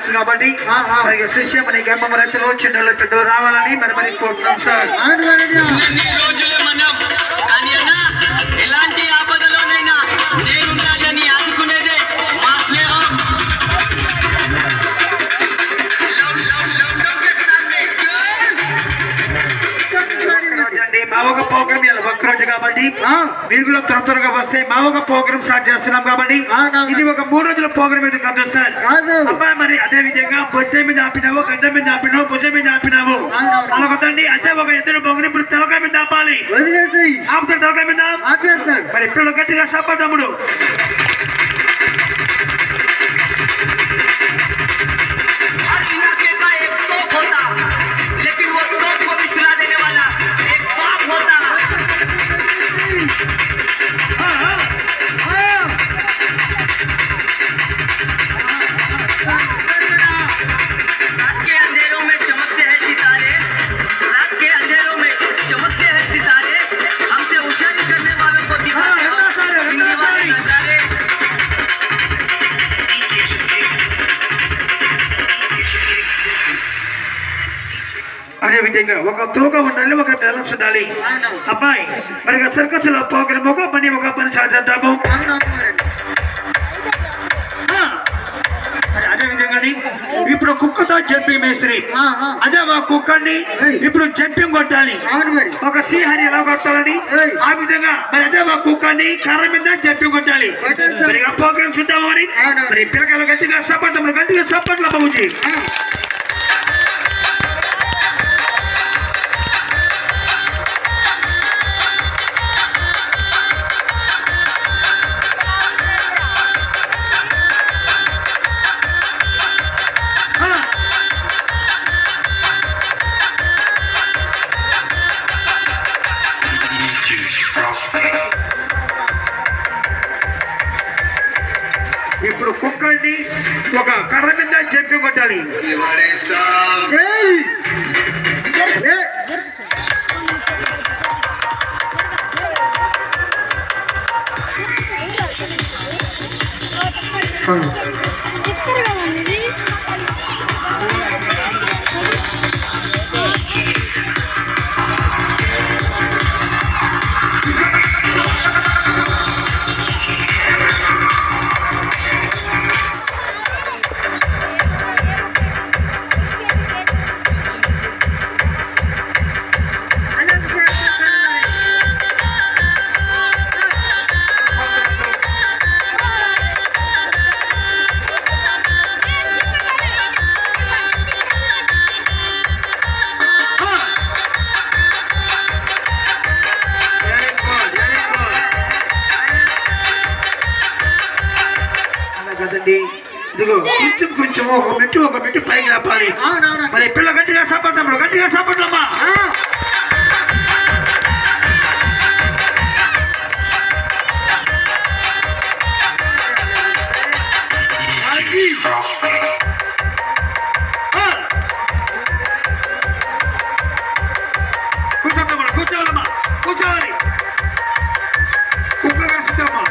జరుగుతుంది కాబట్టి మరి శిష్య మన గర్భం రైతులు చిన్నలు పెద్దలు రావాలని మరి కోరుతున్నాం సార్. ఎలాంటి ఆపదలోనైనా నేనున్నానని ఆదుకునేదే మా స్నేహం. మా ఒక ప్రోగ్రామ్ ఇలా ఒక్కరోజు కాబట్టి మీరు కూడా త్వరగా వస్తే మా ఒక ప్రోగ్రామ్ స్టార్ట్ చేస్తున్నాం కాబట్టి ఇది ఒక 3 రోజుల ప్రోగ్రామ్ అయితే కాదు సార్. అబ్బాయి మరి అదే విధంగా బొట్టె మీద ఆపినావు, గడ్డ మీద ఆపినావు, భుజం మీద ఆపినావు అలాగొద్దండి. అదే ఒక ఎదురు ప్రోగ్రామ్ ఇప్పుడు తలకాయ మీద ఆపాలి. ఆపుతాడు తలకాయ మీద మరి ఇప్పుడు గట్టిగా సపోర్ట్ తమ్ముడు. అదే విధంగా ఒక తూక ఉండాలి, ఒక బ్యాలెన్స్ ఉండాలి. అబ్బాయి మరి సర్కస్ లో ప్రోగ్రామ్ ఒక పని స్టార్ట్ చేద్దాము. అదే విధంగా ఇప్పుడు కుక్కతో జంపింగ్ మేస్త్రి అదే ఆ కుక్కని ఇప్పుడు జంపింగ్ కొట్టాలి. ఒక శ్రీహరి ఎలా కొట్టాలని ఆ విధంగా మరి అదే ఆ కుక్కని కర్ర మీద జంపింగ్ కొట్టాలి. మరి ఆ ప్రోగ్రామ్ చూద్దాము. మరి పిల్లకాయలు గట్టిగా సపోర్ట్లు బాబుజీ. ఇప్పుడు కుక్కల్ని ఒక కర్ర మీద చెప్పి కొట్టాలి. ఇదిగో కొంచెం ఒక మెట్టు పైకి లేపాలి. మరి పిల్ల గట్టిగా సపోర్టమ్మా. కూర్చోవాలమ్మా, కూర్చోవాలి. కుక్క కలుస్తుందమ్మా.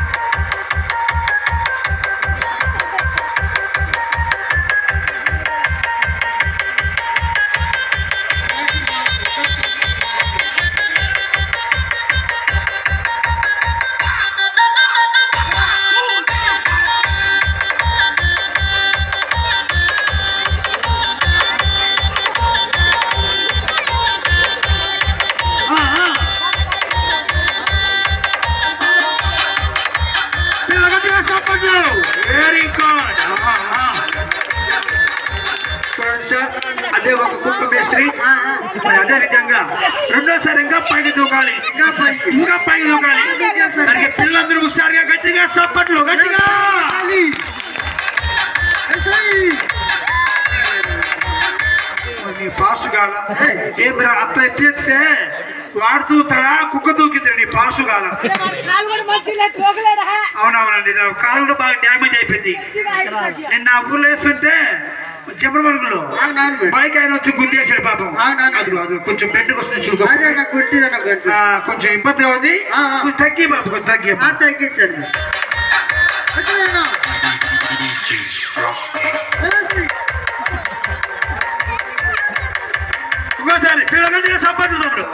Very good. చూడండి సార్, అదే ఒక కుక్క మేస్త్రి. అదే విధంగా రెండోసారి ఇంకా పైకి దూకాలి. మనకి పిల్లలందరూ హుషారుగా గట్టిగా సప్పట్లు గట్టిగా. పాసు కాల ఏమి అత్త ఎత్తే వాడు దూతాడా కుక్క దూకిందండి. నీ పాసు కాల అవునవునండి, కాలు కూడా బాగా డ్యామేజ్ అయిపోయింది. నిన్న ఆ ఊర్లో వేస్తుంటే జబర్మడుగులో బైక్ ఆయన వచ్చి గుద్దేశాడు పాపం. అది కొంచెం బెడ్కి వస్తుంది చూడు, కొంచెం ఇబ్బందిగా ఉంది. తగ్గి బాబు, కొంచెం తగ్గించండి. కంపల్సరీ పిల్లగా సంపర్కుడు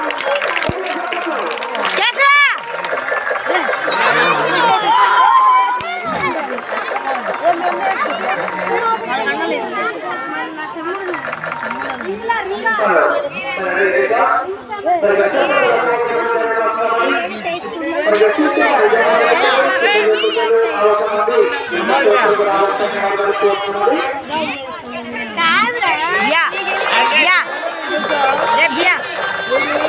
Ya, ya, ya, ya.